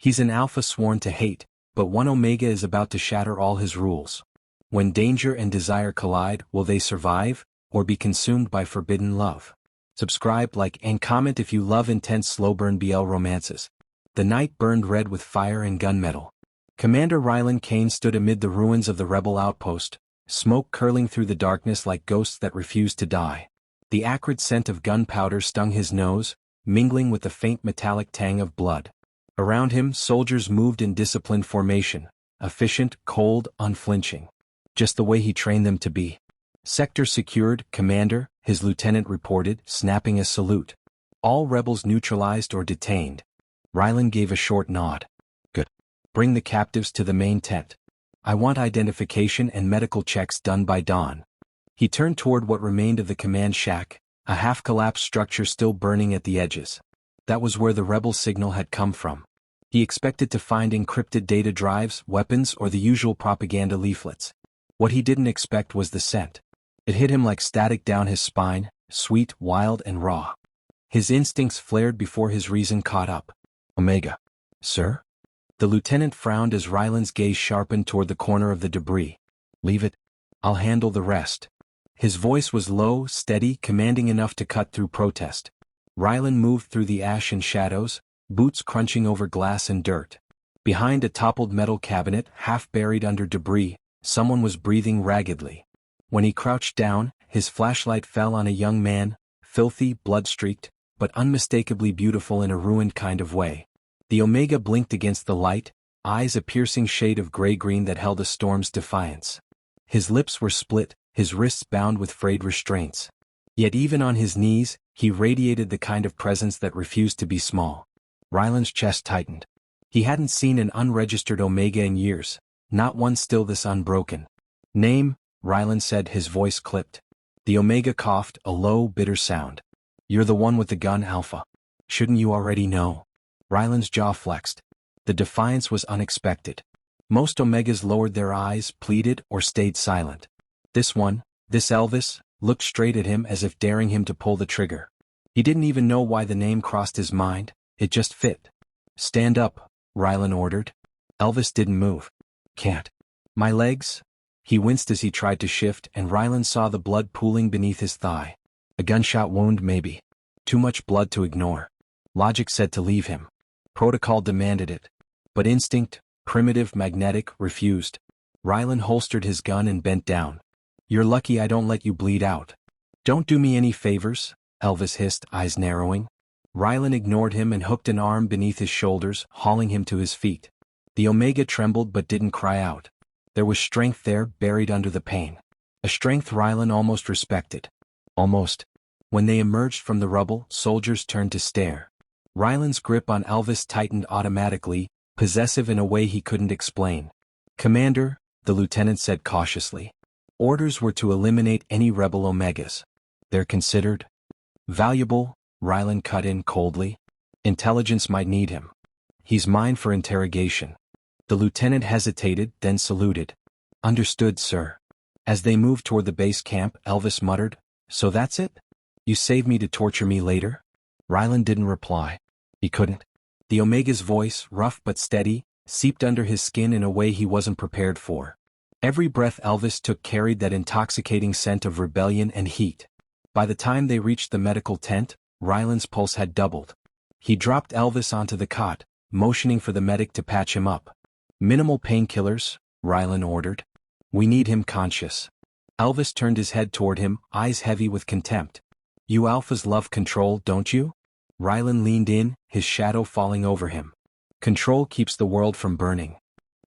He's an alpha sworn to hate, but one Omega is about to shatter all his rules. When danger and desire collide, will they survive, or be consumed by forbidden love? Subscribe, like, and comment if you love intense slow-burn BL romances. The night burned red with fire and gunmetal. Commander Rylan Kane stood amid the ruins of the rebel outpost, smoke curling through the darkness like ghosts that refused to die. The acrid scent of gunpowder stung his nose, mingling with the faint metallic tang of blood. Around him, soldiers moved in disciplined formation, efficient, cold, unflinching. Just the way he trained them to be. Sector secured, Commander, his lieutenant reported, snapping a salute. All rebels neutralized or detained. Rylan gave a short nod. Good. Bring the captives to the main tent. I want identification and medical checks done by dawn. He turned toward what remained of the command shack, a half-collapsed structure still burning at the edges. That was where the rebel signal had come from. He expected to find encrypted data drives, weapons, or the usual propaganda leaflets. What he didn't expect was the scent. It hit him like static down his spine, sweet, wild, and raw. His instincts flared before his reason caught up. Omega. Sir? The lieutenant frowned as Rylan's gaze sharpened toward the corner of the debris. Leave it. I'll handle the rest. His voice was low, steady, commanding enough to cut through protest. Rylan moved through the ash and shadows, boots crunching over glass and dirt. Behind a toppled metal cabinet, half buried under debris, someone was breathing raggedly. When he crouched down, his flashlight fell on a young man, filthy, blood-streaked, but unmistakably beautiful in a ruined kind of way. The Omega blinked against the light, eyes a piercing shade of gray-green that held a storm's defiance. His lips were split, his wrists bound with frayed restraints. Yet even on his knees, he radiated the kind of presence that refused to be small. Rylan's chest tightened. He hadn't seen an unregistered Omega in years, not one still this unbroken. Name, Rylan said, his voice clipped. The Omega coughed, a low, bitter sound. You're the one with the gun, Alpha. Shouldn't you already know? Rylan's jaw flexed. The defiance was unexpected. Most Omegas lowered their eyes, pleaded, or stayed silent. This one, this Elvis, looked straight at him as if daring him to pull the trigger. He didn't even know why the name crossed his mind, it just fit. Stand up, Rylan ordered. Elvis didn't move. Can't. My legs? He winced as he tried to shift, and Rylan saw the blood pooling beneath his thigh. A gunshot wound, maybe. Too much blood to ignore. Logic said to leave him. Protocol demanded it. But instinct, primitive, magnetic, refused. Rylan holstered his gun and bent down. You're lucky I don't let you bleed out. Don't do me any favors, Elvis hissed, eyes narrowing. Rylan ignored him and hooked an arm beneath his shoulders, hauling him to his feet. The Omega trembled but didn't cry out. There was strength there, buried under the pain. A strength Rylan almost respected. Almost. When they emerged from the rubble, soldiers turned to stare. Rylan's grip on Elvis tightened automatically, possessive in a way he couldn't explain. Commander, the lieutenant said cautiously. Orders were to eliminate any rebel Omegas. They're considered valuable, Rylan cut in coldly. Intelligence might need him. He's mine for interrogation. The lieutenant hesitated, then saluted. Understood, sir. As they moved toward the base camp, Elvis muttered, So that's it? You saved me to torture me later? Rylan didn't reply. He couldn't. The Omega's voice, rough but steady, seeped under his skin in a way he wasn't prepared for. Every breath Elvis took carried that intoxicating scent of rebellion and heat. By the time they reached the medical tent, Rylan's pulse had doubled. He dropped Elvis onto the cot, motioning for the medic to patch him up. Minimal painkillers, Rylan ordered. We need him conscious. Elvis turned his head toward him, eyes heavy with contempt. You alphas love control, don't you? Rylan leaned in, his shadow falling over him. Control keeps the world from burning.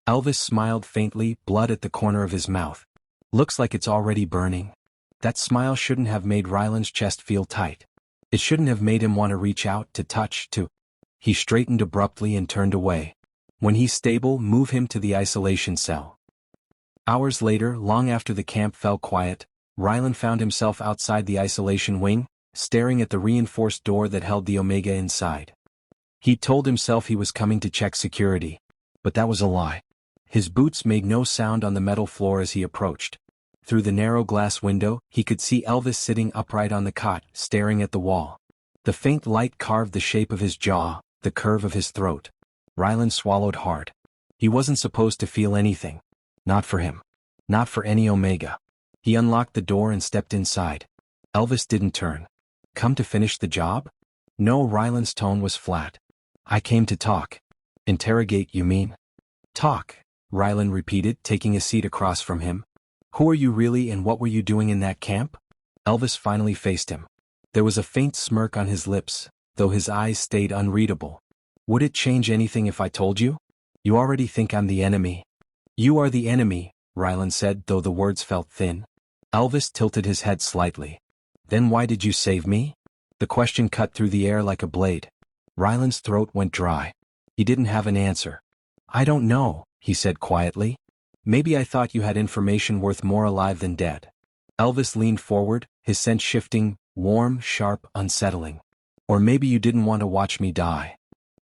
Elvis smiled faintly, blood at the corner of his mouth. Looks like it's already burning. That smile shouldn't have made Rylan's chest feel tight. It shouldn't have made him want to reach out, to touch, to... He straightened abruptly and turned away. When he's stable, move him to the isolation cell. Hours later, long after the camp fell quiet, Rylan found himself outside the isolation wing, staring at the reinforced door that held the Omega inside. He told himself he was coming to check security. But that was a lie. His boots made no sound on the metal floor as he approached. Through the narrow glass window, he could see Elvis sitting upright on the cot, staring at the wall. The faint light carved the shape of his jaw, the curve of his throat. Rylan swallowed hard. He wasn't supposed to feel anything. Not for him. Not for any Omega. He unlocked the door and stepped inside. Elvis didn't turn. Come to finish the job? No, Rylan's tone was flat. I came to talk. Interrogate, you mean? Talk, Rylan repeated, taking a seat across from him. Who are you really and what were you doing in that camp? Elvis finally faced him. There was a faint smirk on his lips, though his eyes stayed unreadable. Would it change anything if I told you? You already think I'm the enemy. You are the enemy, Rylan said, though the words felt thin. Elvis tilted his head slightly. Then why did you save me? The question cut through the air like a blade. Rylan's throat went dry. He didn't have an answer. I don't know, he said quietly. Maybe I thought you had information worth more alive than dead. Elvis leaned forward, his scent shifting, warm, sharp, unsettling. Or maybe you didn't want to watch me die.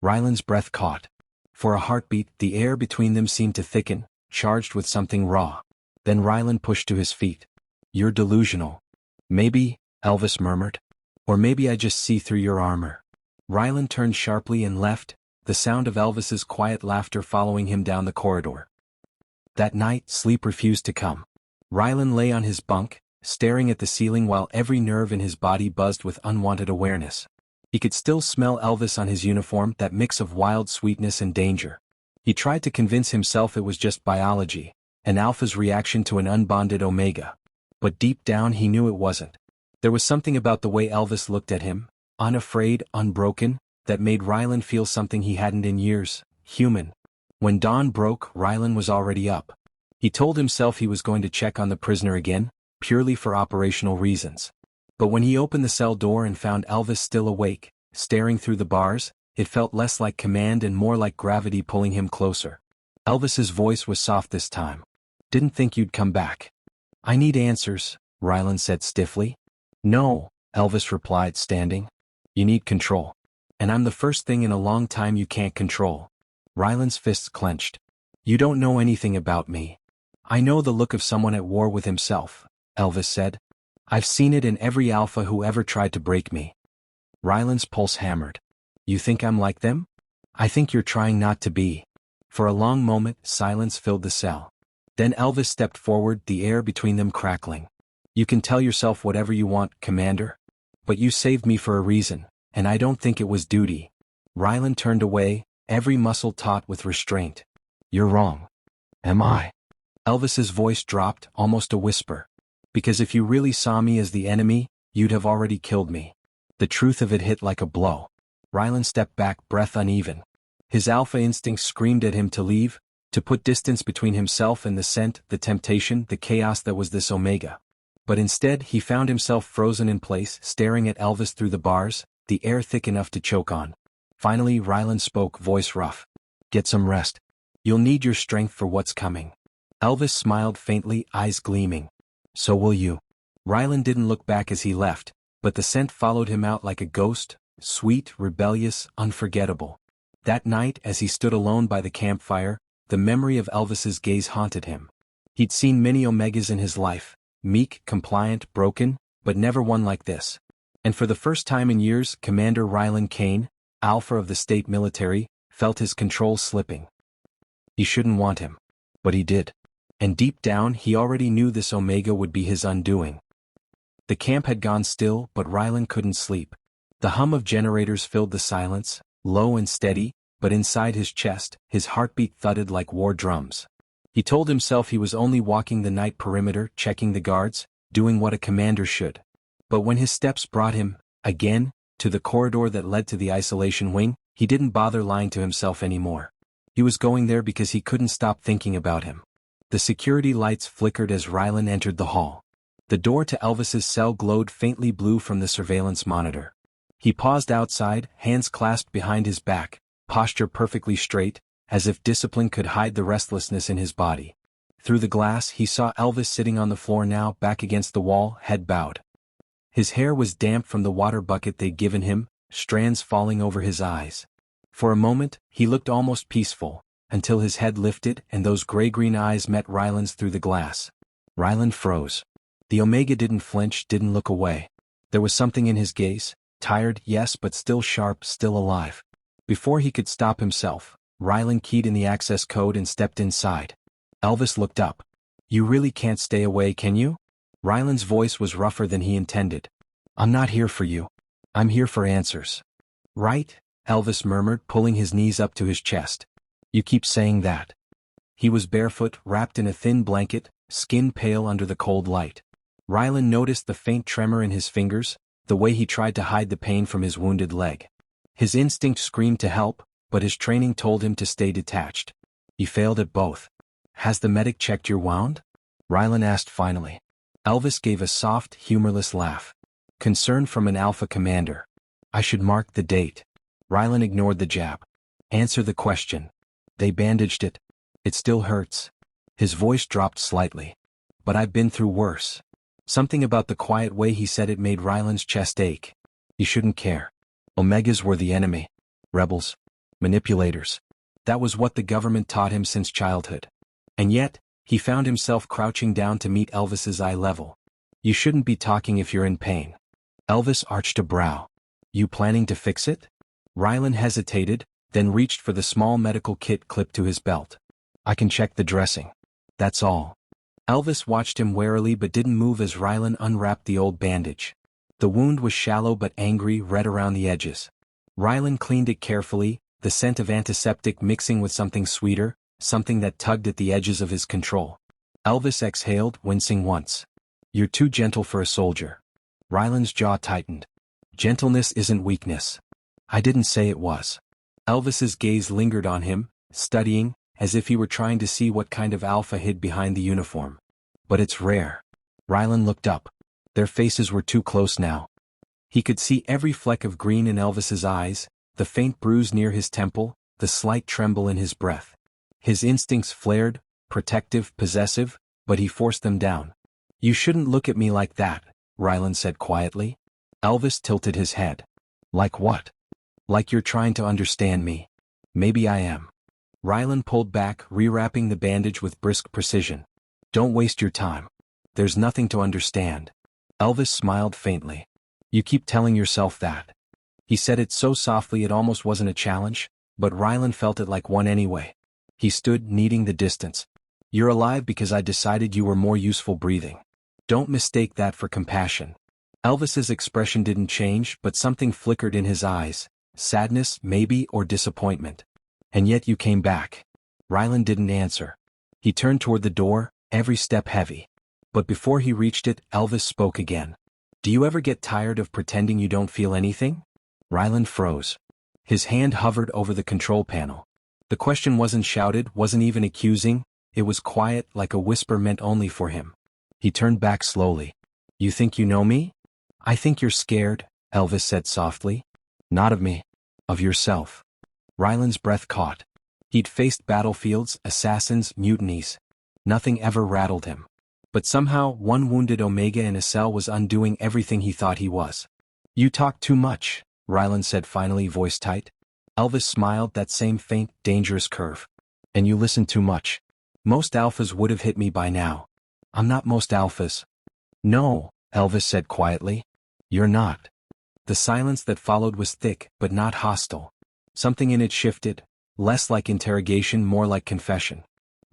Rylan's breath caught. For a heartbeat, the air between them seemed to thicken, charged with something raw. Then Rylan pushed to his feet. You're delusional. Maybe, Elvis murmured. Or maybe I just see through your armor. Rylan turned sharply and left, the sound of Elvis's quiet laughter following him down the corridor. That night, sleep refused to come. Rylan lay on his bunk, staring at the ceiling while every nerve in his body buzzed with unwanted awareness. He could still smell Elvis on his uniform, that mix of wild sweetness and danger. He tried to convince himself it was just biology, an alpha's reaction to an unbonded Omega. But deep down he knew it wasn't. There was something about the way Elvis looked at him, unafraid, unbroken, that made Rylan feel something he hadn't in years, human. When dawn broke, Rylan was already up. He told himself he was going to check on the prisoner again, purely for operational reasons. But when he opened the cell door and found Elvis still awake, staring through the bars, it felt less like command and more like gravity pulling him closer. Elvis's voice was soft this time. Didn't think you'd come back. I need answers, Rylan said stiffly. No, Elvis replied, standing. You need control. And I'm the first thing in a long time you can't control. Rylan's fists clenched. You don't know anything about me. I know the look of someone at war with himself, Elvis said. I've seen it in every alpha who ever tried to break me. Rylan's pulse hammered. You think I'm like them? I think you're trying not to be. For a long moment, silence filled the cell. Then Elvis stepped forward, the air between them crackling. You can tell yourself whatever you want, Commander. But you saved me for a reason, and I don't think it was duty. Rylan turned away, every muscle taut with restraint. You're wrong. Am I? Elvis's voice dropped, almost a whisper. Because if you really saw me as the enemy, you'd have already killed me. The truth of it hit like a blow. Rylan stepped back, breath uneven. His alpha instincts screamed at him to leave, to put distance between himself and the scent, the temptation, the chaos that was this Omega. But instead, he found himself frozen in place, staring at Elvis through the bars, the air thick enough to choke on. Finally, Rylan spoke, voice rough. Get some rest. You'll need your strength for what's coming. Elvis smiled faintly, eyes gleaming. So will you. Rylan didn't look back as he left, but the scent followed him out like a ghost, sweet, rebellious, unforgettable. That night, as he stood alone by the campfire, the memory of Elvis's gaze haunted him. He'd seen many Omegas in his life, meek, compliant, broken, but never one like this. And for the first time in years, Commander Rylan Kane, Alpha of the state military, felt his control slipping. He shouldn't want him. But he did. And deep down he already knew this Omega would be his undoing. The camp had gone still, but Rylan couldn't sleep. The hum of generators filled the silence, low and steady, but inside his chest, his heartbeat thudded like war drums. He told himself he was only walking the night perimeter, checking the guards, doing what a commander should. But when his steps brought him, again, to the corridor that led to the isolation wing, he didn't bother lying to himself anymore. He was going there because he couldn't stop thinking about him. The security lights flickered as Rylan entered the hall. The door to Elvis's cell glowed faintly blue from the surveillance monitor. He paused outside, hands clasped behind his back, posture perfectly straight, as if discipline could hide the restlessness in his body. Through the glass he saw Elvis sitting on the floor now, back against the wall, head bowed. His hair was damp from the water bucket they'd given him, strands falling over his eyes. For a moment, he looked almost peaceful, until his head lifted and those gray-green eyes met Rylan's through the glass. Rylan froze. The Omega didn't flinch, didn't look away. There was something in his gaze, tired, yes, but still sharp, still alive. Before he could stop himself, Rylan keyed in the access code and stepped inside. Elvis looked up. You really can't stay away, can you? Rylan's voice was rougher than he intended. I'm not here for you. I'm here for answers. Right? Elvis murmured, pulling his knees up to his chest. You keep saying that. He was barefoot, wrapped in a thin blanket, skin pale under the cold light. Rylan noticed the faint tremor in his fingers, the way he tried to hide the pain from his wounded leg. His instinct screamed to help, but his training told him to stay detached. He failed at both. Has the medic checked your wound? Rylan asked finally. Elvis gave a soft, humorless laugh. Concern from an Alpha commander. I should mark the date. Rylan ignored the jab. Answer the question. They bandaged it. It still hurts. His voice dropped slightly. But I've been through worse. Something about the quiet way he said it made Rylan's chest ache. You shouldn't care. Omegas were the enemy. Rebels. Manipulators. That was what the government taught him since childhood. And yet, he found himself crouching down to meet Elvis's eye level. You shouldn't be talking if you're in pain. Elvis arched a brow. You planning to fix it? Rylan hesitated, then reached for the small medical kit clipped to his belt. I can check the dressing. That's all. Elvis watched him warily but didn't move as Rylan unwrapped the old bandage. The wound was shallow but angry, red around the edges. Rylan cleaned it carefully, the scent of antiseptic mixing with something sweeter, something that tugged at the edges of his control. Elvis exhaled, wincing once. You're too gentle for a soldier. Rylan's jaw tightened. Gentleness isn't weakness. I didn't say it was. Elvis's gaze lingered on him, studying, as if he were trying to see what kind of alpha hid behind the uniform. But it's rare. Rylan looked up. Their faces were too close now. He could see every fleck of green in Elvis's eyes, the faint bruise near his temple, the slight tremble in his breath. His instincts flared, protective, possessive, but he forced them down. You shouldn't look at me like that, Rylan said quietly. Elvis tilted his head. Like what? Like you're trying to understand me. Maybe I am. Rylan pulled back, rewrapping the bandage with brisk precision. Don't waste your time. There's nothing to understand. Elvis smiled faintly. You keep telling yourself that. He said it so softly it almost wasn't a challenge, but Rylan felt it like one anyway. He stood, needing the distance. You're alive because I decided you were more useful breathing. Don't mistake that for compassion. Elvis's expression didn't change, but something flickered in his eyes. Sadness, maybe, or disappointment. And yet you came back. Rylan didn't answer. He turned toward the door, every step heavy. But before he reached it, Elvis spoke again. Do you ever get tired of pretending you don't feel anything? Rylan froze. His hand hovered over the control panel. The question wasn't shouted, wasn't even accusing, it was quiet, like a whisper meant only for him. He turned back slowly. You think you know me? I think you're scared, Elvis said softly. Not of me. Of yourself. Rylan's breath caught. He'd faced battlefields, assassins, mutinies. Nothing ever rattled him. But somehow, one wounded Omega in a cell was undoing everything he thought he was. You talk too much, Rylan said finally, voice tight. Elvis smiled, that same faint, dangerous curve. And you listen too much. Most alphas would have hit me by now. I'm not most alphas. No, Elvis said quietly. You're not. The silence that followed was thick, but not hostile. Something in it shifted, less like interrogation, more like confession.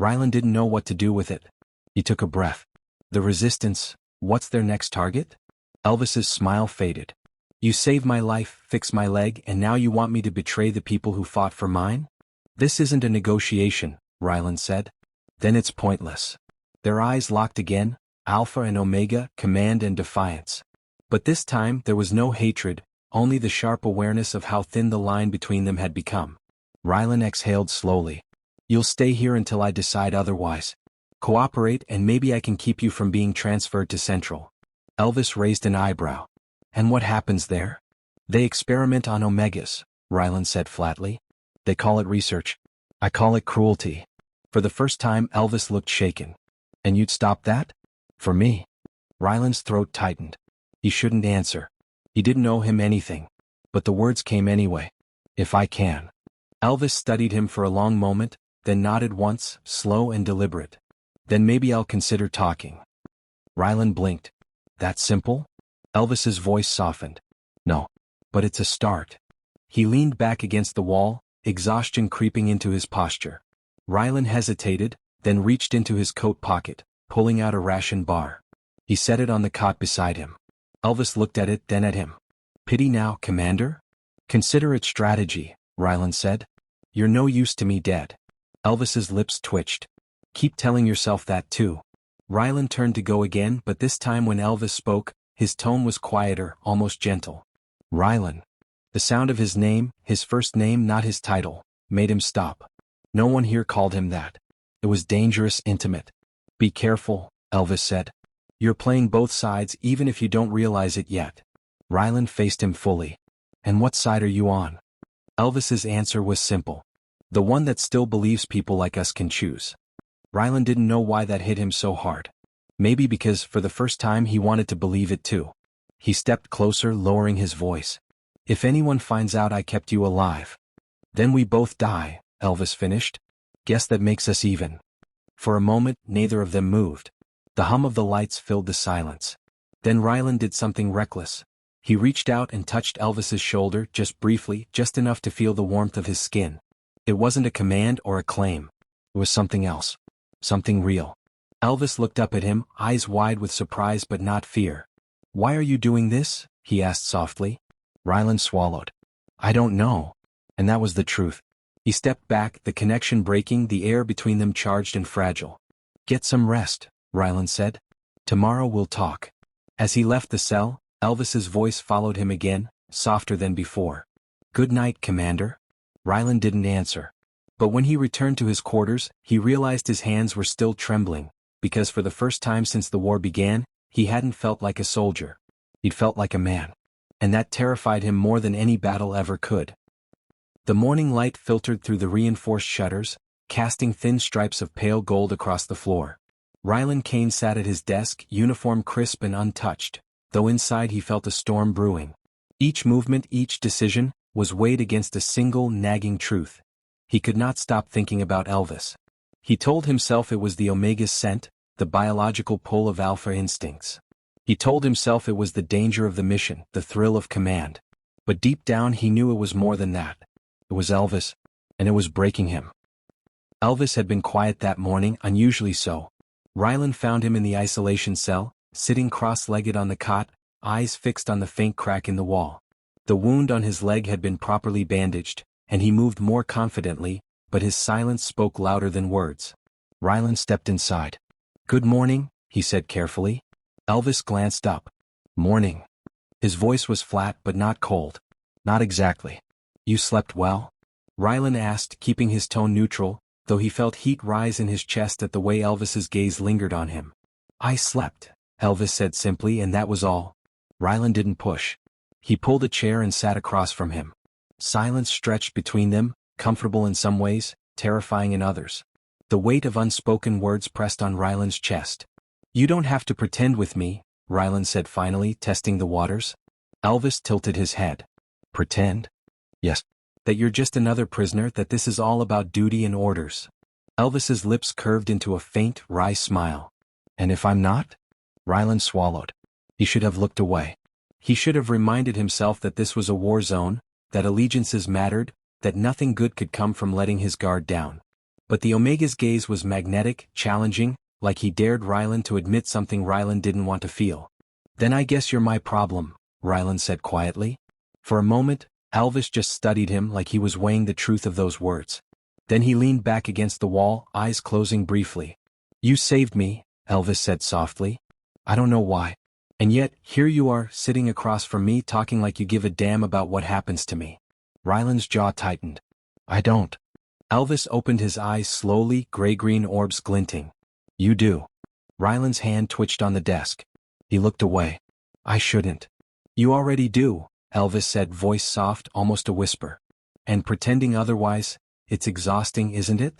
Rylan didn't know what to do with it. He took a breath. The resistance, what's their next target? Elvis's smile faded. You saved my life, fixed my leg, and now you want me to betray the people who fought for mine? This isn't a negotiation, Rylan said. Then it's pointless. Their eyes locked again, Alpha and Omega, command and defiance. But this time there was no hatred, only the sharp awareness of how thin the line between them had become. Rylan exhaled slowly. You'll stay here until I decide otherwise. Cooperate and maybe I can keep you from being transferred to Central. Elvis raised an eyebrow. And what happens there? They experiment on Omegas, Rylan said flatly. They call it research. I call it cruelty. For the first time Elvis looked shaken. And you'd stop that? For me? Rylan's throat tightened. He shouldn't answer. He didn't owe him anything. But the words came anyway. If I can. Elvis studied him for a long moment, then nodded once, slow and deliberate. Then maybe I'll consider talking. Rylan blinked. That simple? Elvis's voice softened. No. But it's a start. He leaned back against the wall, exhaustion creeping into his posture. Rylan hesitated, then reached into his coat pocket, pulling out a ration bar. He set it on the cot beside him. Elvis looked at it, then at him. Pity now, Commander? Consider it strategy, Rylan said. You're no use to me dead. Elvis's lips twitched. Keep telling yourself that too. Rylan turned to go again, but this time when Elvis spoke, his tone was quieter, almost gentle. Rylan. The sound of his name, his first name not his title, made him stop. No one here called him that. It was dangerous, intimate. Be careful, Elvis said. You're playing both sides even if you don't realize it yet. Rylan faced him fully. And what side are you on? Elvis's answer was simple. The one that still believes people like us can choose. Rylan didn't know why that hit him so hard. Maybe because for the first time he wanted to believe it too. He stepped closer, lowering his voice. If anyone finds out I kept you alive, then we both die, Elvis finished. Guess that makes us even. For a moment, neither of them moved. The hum of the lights filled the silence. Then Rylan did something reckless. He reached out and touched Elvis's shoulder just briefly, just enough to feel the warmth of his skin. It wasn't a command or a claim. It was something else. Something real. Elvis looked up at him, eyes wide with surprise but not fear. Why are you doing this? He asked softly. Rylan swallowed. I don't know. And that was the truth. He stepped back, the connection breaking, the air between them charged and fragile. Get some rest, Rylan said. Tomorrow we'll talk. As he left the cell, Elvis's voice followed him again, softer than before. Good night, Commander. Rylan didn't answer. But when he returned to his quarters, he realized his hands were still trembling, because for the first time since the war began, he hadn't felt like a soldier. He'd felt like a man. And that terrified him more than any battle ever could. The morning light filtered through the reinforced shutters, casting thin stripes of pale gold across the floor. Rylan Kane sat at his desk, uniform crisp and untouched, though inside he felt a storm brewing. Each movement, each decision, was weighed against a single nagging truth. He could not stop thinking about Elvis. He told himself it was the Omega's scent, the biological pull of alpha instincts. He told himself it was the danger of the mission, the thrill of command. But deep down he knew it was more than that. It was Elvis, and it was breaking him. Elvis had been quiet that morning, unusually so. Rylan found him in the isolation cell, sitting cross-legged on the cot, eyes fixed on the faint crack in the wall. The wound on his leg had been properly bandaged, and he moved more confidently, but his silence spoke louder than words. Rylan stepped inside. Good morning, he said carefully. Elvis glanced up. Morning. His voice was flat but not cold. Not exactly. You slept well? Rylan asked, keeping his tone neutral, though he felt heat rise in his chest at the way Elvis's gaze lingered on him. I slept, Elvis said simply, and that was all. Rylan didn't push. He pulled a chair and sat across from him. Silence stretched between them, comfortable in some ways, terrifying in others. The weight of unspoken words pressed on Rylan's chest. You don't have to pretend with me, Rylan said finally, testing the waters. Elvis tilted his head. Pretend? Yes. That you're just another prisoner, that this is all about duty and orders. Elvis's lips curved into a faint, wry smile. And if I'm not? Rylan swallowed. He should have looked away. He should have reminded himself that this was a war zone, that allegiances mattered, that nothing good could come from letting his guard down. But the Omega's gaze was magnetic, challenging, like he dared Rylan to admit something Rylan didn't want to feel. Then I guess you're my problem, Rylan said quietly. For a moment, Elvis just studied him like he was weighing the truth of those words. Then he leaned back against the wall, eyes closing briefly. You saved me, Elvis said softly. I don't know why. And yet, here you are, sitting across from me talking like you give a damn about what happens to me. Rylan's jaw tightened. I don't. Elvis opened his eyes slowly, gray-green orbs glinting. You do. Rylan's hand twitched on the desk. He looked away. I shouldn't. You already do, Elvis said, voice soft, almost a whisper. And pretending otherwise, it's exhausting, isn't it?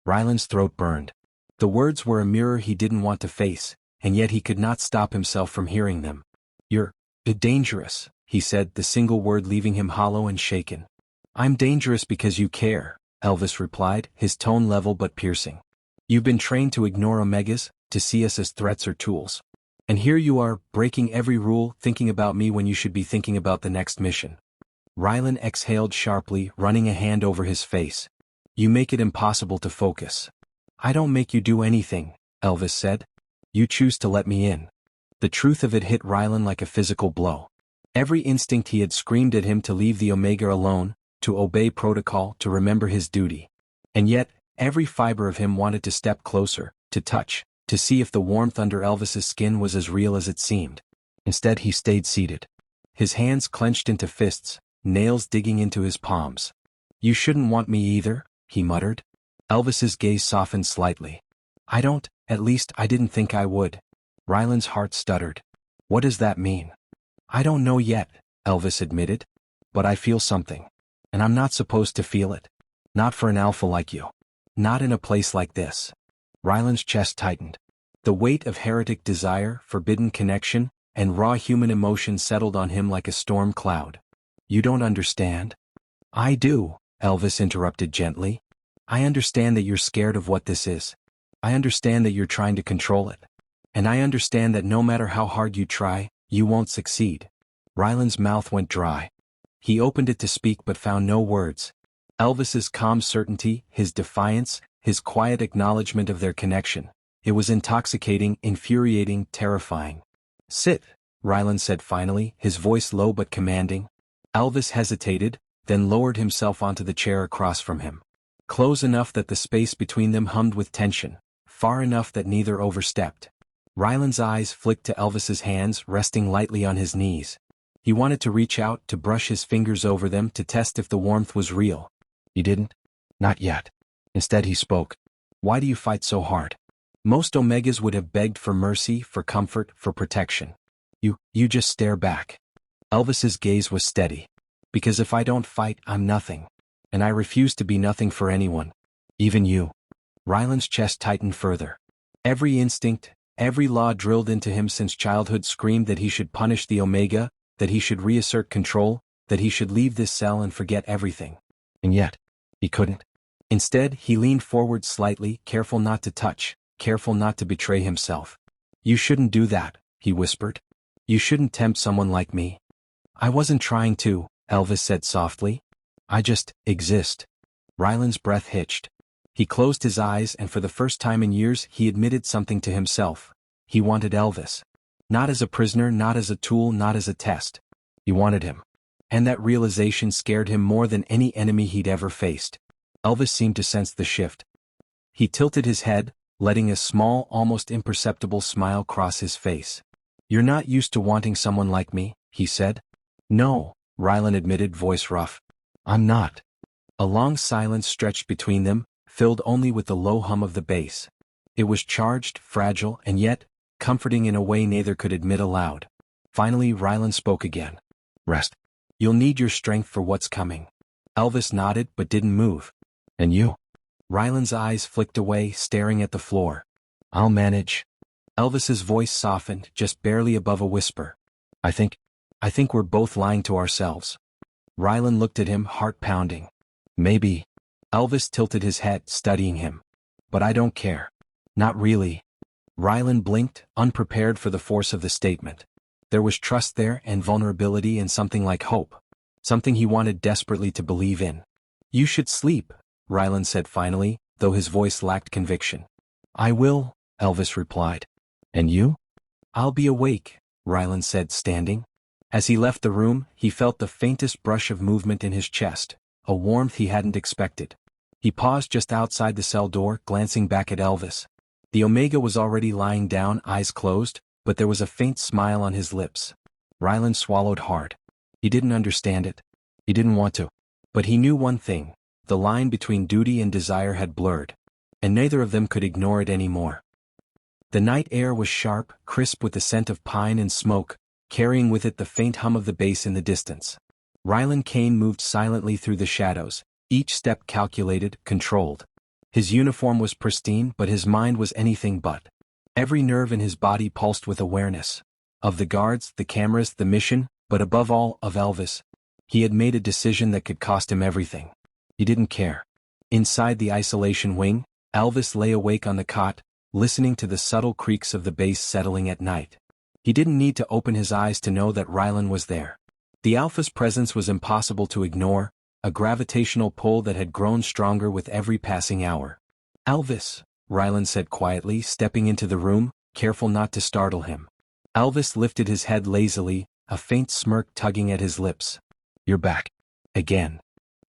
Rylan's throat burned. The words were a mirror he didn't want to face, and yet he could not stop himself from hearing them. You're dangerous, he said, the single word leaving him hollow and shaken. I'm dangerous because you care, Elvis replied, his tone level but piercing. You've been trained to ignore Omegas, to see us as threats or tools. And here you are, breaking every rule, thinking about me when you should be thinking about the next mission. Rylan exhaled sharply, running a hand over his face. You make it impossible to focus. I don't make you do anything, Elvis said. You choose to let me in. The truth of it hit Rylan like a physical blow. Every instinct he had screamed at him to leave the Omega alone, to obey protocol, to remember his duty. And yet, every fiber of him wanted to step closer, to touch, to see if the warmth under Elvis's skin was as real as it seemed. Instead he stayed seated. His hands clenched into fists, nails digging into his palms. You shouldn't want me either, he muttered. Elvis's gaze softened slightly. At least I didn't think I would. Rylan's heart stuttered. What does that mean? I don't know yet, Elvis admitted. But I feel something. And I'm not supposed to feel it. Not for an alpha like you. Not in a place like this. Rylan's chest tightened. The weight of heretic desire, forbidden connection, and raw human emotion settled on him like a storm cloud. You don't understand? I do, Elvis interrupted gently. I understand that you're scared of what this is. I understand that you're trying to control it. And I understand that no matter how hard you try, you won't succeed. Rylan's mouth went dry. He opened it to speak but found no words. Elvis's calm certainty, his defiance, his quiet acknowledgement of their connection. It was intoxicating, infuriating, terrifying. Sit, Rylan said finally, his voice low but commanding. Elvis hesitated, then lowered himself onto the chair across from him. Close enough that the space between them hummed with tension, far enough that neither overstepped. Rylan's eyes flicked to Elvis's hands resting lightly on his knees. He wanted to reach out, to brush his fingers over them, to test if the warmth was real. He didn't. Not yet. Instead he spoke. Why do you fight so hard? Most Omegas would have begged for mercy, for comfort, for protection. You just stare back. Elvis's gaze was steady. Because if I don't fight, I'm nothing. And I refuse to be nothing for anyone. Even you. Rylan's chest tightened further. Every instinct, every law drilled into him since childhood screamed that he should punish the Omega, that he should reassert control, that he should leave this cell and forget everything. And yet, he couldn't. Instead, he leaned forward slightly, careful not to touch, careful not to betray himself. You shouldn't do that, he whispered. You shouldn't tempt someone like me. I wasn't trying to, Elvis said softly. I just exist. Rylan's breath hitched. He closed his eyes and for the first time in years he admitted something to himself. He wanted Elvis. Not as a prisoner, not as a tool, not as a test. He wanted him. And that realization scared him more than any enemy he'd ever faced. Elvis seemed to sense the shift. He tilted his head, letting a small, almost imperceptible smile cross his face. You're not used to wanting someone like me, he said. No, Rylan admitted, voice rough. I'm not. A long silence stretched between them, filled only with the low hum of the bass. It was charged, fragile, and yet, comforting in a way neither could admit aloud. Finally Rylan spoke again. Rest. You'll need your strength for what's coming. Elvis nodded but didn't move. And you? Rylan's eyes flicked away, staring at the floor. I'll manage. Elvis's voice softened, just barely above a whisper. I think we're both lying to ourselves. Rylan looked at him, heart pounding. Maybe. Elvis tilted his head, studying him. But I don't care. Not really. Rylan blinked, unprepared for the force of the statement. There was trust there, and vulnerability, and something like hope. Something he wanted desperately to believe in. You should sleep, Rylan said finally, though his voice lacked conviction. I will, Elvis replied. And you? I'll be awake, Rylan said, standing. As he left the room, he felt the faintest brush of movement in his chest, a warmth he hadn't expected. He paused just outside the cell door, glancing back at Elvis. The Omega was already lying down, eyes closed, but there was a faint smile on his lips. Rylan swallowed hard. He didn't understand it. He didn't want to. But he knew one thing. The line between duty and desire had blurred. And neither of them could ignore it anymore. The night air was sharp, crisp with the scent of pine and smoke, carrying with it the faint hum of the bass in the distance. Rylan Kane moved silently through the shadows, each step calculated, controlled. His uniform was pristine, but his mind was anything but. Every nerve in his body pulsed with awareness. Of the guards, the cameras, the mission, but above all, of Elvis. He had made a decision that could cost him everything. He didn't care. Inside the isolation wing, Elvis lay awake on the cot, listening to the subtle creaks of the bass settling at night. He didn't need to open his eyes to know that Rylan was there. The alpha's presence was impossible to ignore, a gravitational pull that had grown stronger with every passing hour. "Elvis," Rylan said quietly, stepping into the room, careful not to startle him. Elvis lifted his head lazily, a faint smirk tugging at his lips. "You're back. Again."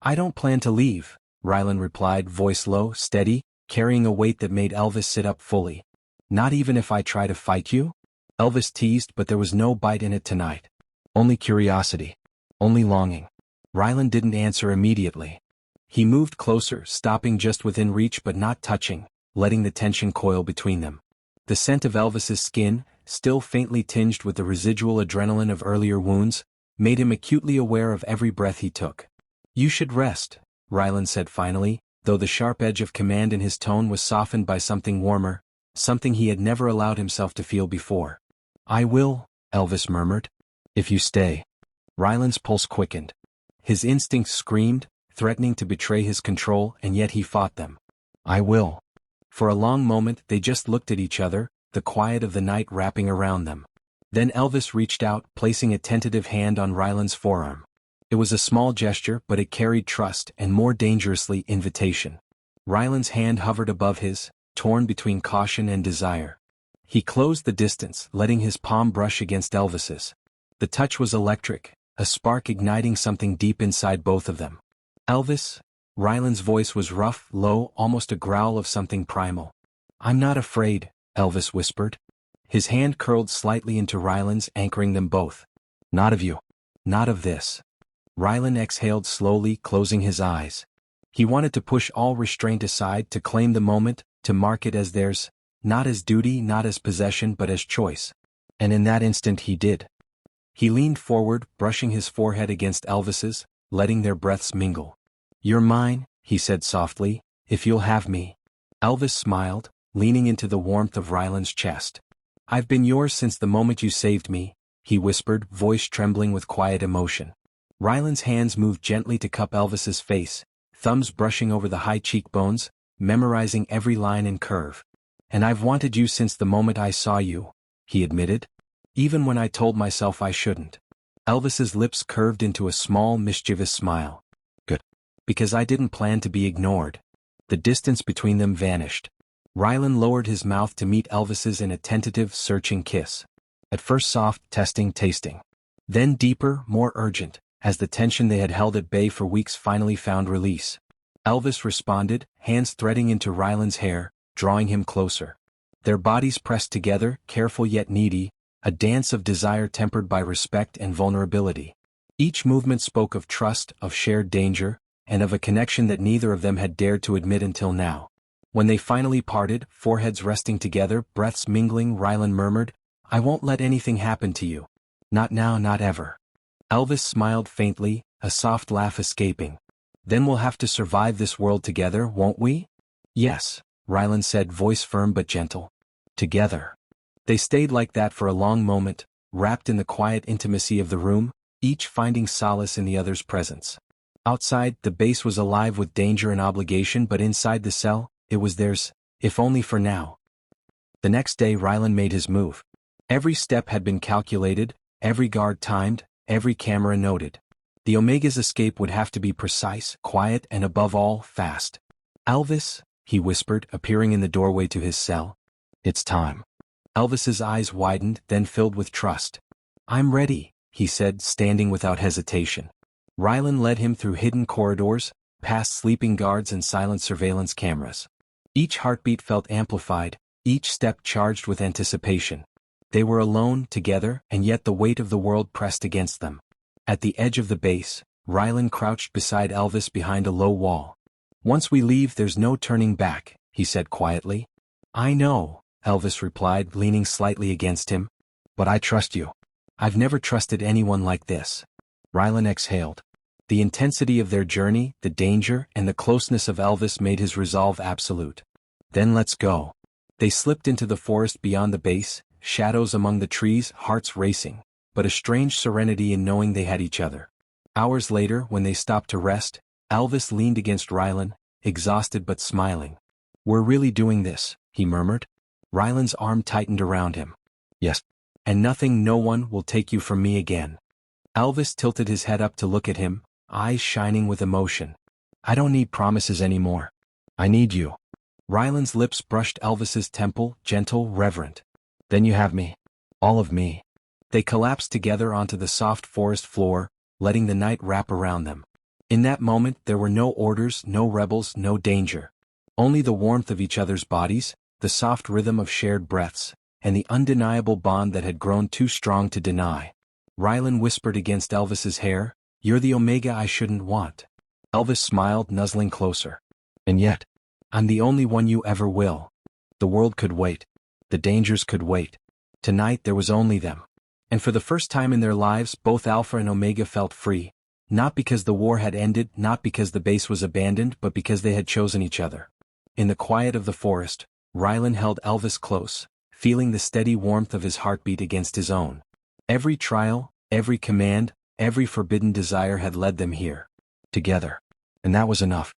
"I don't plan to leave," Rylan replied, voice low, steady, carrying a weight that made Elvis sit up fully. "Not even if I try to fight you?" Elvis teased, but there was no bite in it tonight. Only curiosity. Only longing. Rylan didn't answer immediately. He moved closer, stopping just within reach but not touching, letting the tension coil between them. The scent of Elvis's skin, still faintly tinged with the residual adrenaline of earlier wounds, made him acutely aware of every breath he took. "You should rest," Rylan said finally, though the sharp edge of command in his tone was softened by something warmer, something he had never allowed himself to feel before. "I will," Elvis murmured. "If you stay." Rylan's pulse quickened. His instincts screamed, threatening to betray his control, and yet he fought them. "I will." For a long moment they just looked at each other, the quiet of the night wrapping around them. Then Elvis reached out, placing a tentative hand on Rylan's forearm. It was a small gesture, but it carried trust and, more dangerously, invitation. Rylan's hand hovered above his, torn between caution and desire. He closed the distance, letting his palm brush against Elvis's. The touch was electric, a spark igniting something deep inside both of them. "Elvis?" Rylan's voice was rough, low, almost a growl of something primal. "I'm not afraid," Elvis whispered. His hand curled slightly into Rylan's, anchoring them both. "Not of you. Not of this." Rylan exhaled slowly, closing his eyes. He wanted to push all restraint aside, to claim the moment, to mark it as theirs, not as duty, not as possession, but as choice. And in that instant he did. He leaned forward, brushing his forehead against Elvis's, letting their breaths mingle. "You're mine," he said softly, "if you'll have me." Elvis smiled, leaning into the warmth of Rylan's chest. "I've been yours since the moment you saved me," he whispered, voice trembling with quiet emotion. Rylan's hands moved gently to cup Elvis's face, thumbs brushing over the high cheekbones, memorizing every line and curve. "And I've wanted you since the moment I saw you," he admitted. "Even when I told myself I shouldn't." Elvis's lips curved into a small, mischievous smile. "Good. Because I didn't plan to be ignored." The distance between them vanished. Rylan lowered his mouth to meet Elvis's in a tentative, searching kiss. At first soft, testing, tasting. Then deeper, more urgent, as the tension they had held at bay for weeks finally found release. Elvis responded, hands threading into Rylan's hair, drawing him closer. Their bodies pressed together, careful yet needy, a dance of desire tempered by respect and vulnerability. Each movement spoke of trust, of shared danger, and of a connection that neither of them had dared to admit until now. When they finally parted, foreheads resting together, breaths mingling, Rylan murmured, "I won't let anything happen to you. Not now, not ever." Elvis smiled faintly, a soft laugh escaping. "Then we'll have to survive this world together, won't we?" "Yes," Rylan said, voice firm but gentle. "Together." They stayed like that for a long moment, wrapped in the quiet intimacy of the room, each finding solace in the other's presence. Outside, the base was alive with danger and obligation, but inside the cell, it was theirs, if only for now. The next day Rylan made his move. Every step had been calculated, every guard timed, every camera noted. The Omega's escape would have to be precise, quiet, and above all, fast. "Elvis," he whispered, appearing in the doorway to his cell. "It's time." Elvis's eyes widened, then filled with trust. "I'm ready," he said, standing without hesitation. Rylan led him through hidden corridors, past sleeping guards and silent surveillance cameras. Each heartbeat felt amplified, each step charged with anticipation. They were alone, together, and yet the weight of the world pressed against them. At the edge of the base, Rylan crouched beside Elvis behind a low wall. "Once we leave, there's no turning back," he said quietly. "I know," Elvis replied, leaning slightly against him. "But I trust you. I've never trusted anyone like this." Rylan exhaled. The intensity of their journey, the danger, and the closeness of Elvis made his resolve absolute. "Then let's go." They slipped into the forest beyond the base, shadows among the trees, hearts racing, but a strange serenity in knowing they had each other. Hours later, when they stopped to rest, Elvis leaned against Rylan, exhausted but smiling. "We're really doing this," he murmured. Rylan's arm tightened around him. "Yes. And nothing, no one, will take you from me again." Elvis tilted his head up to look at him, eyes shining with emotion. I don't need promises anymore. I need you. Rylan's lips brushed Elvis's temple, gentle, reverent. Then you have me. All of me. They collapsed together onto the soft forest floor, letting the night wrap around them. In that moment there were no orders, no rebels, no danger. Only the warmth of each other's bodies, the soft rhythm of shared breaths, and the undeniable bond that had grown too strong to deny. Rylan whispered against Elvis's hair, "You're the Omega I shouldn't want." Elvis smiled, nuzzling closer. "And yet, I'm the only one you ever will." The world could wait. The dangers could wait. Tonight there was only them. And for the first time in their lives both Alpha and Omega felt free. Not because the war had ended, not because the base was abandoned, but because they had chosen each other. In the quiet of the forest, Rylan held Elvis close, feeling the steady warmth of his heartbeat against his own. Every trial, every command, every forbidden desire had led them here. Together. And that was enough.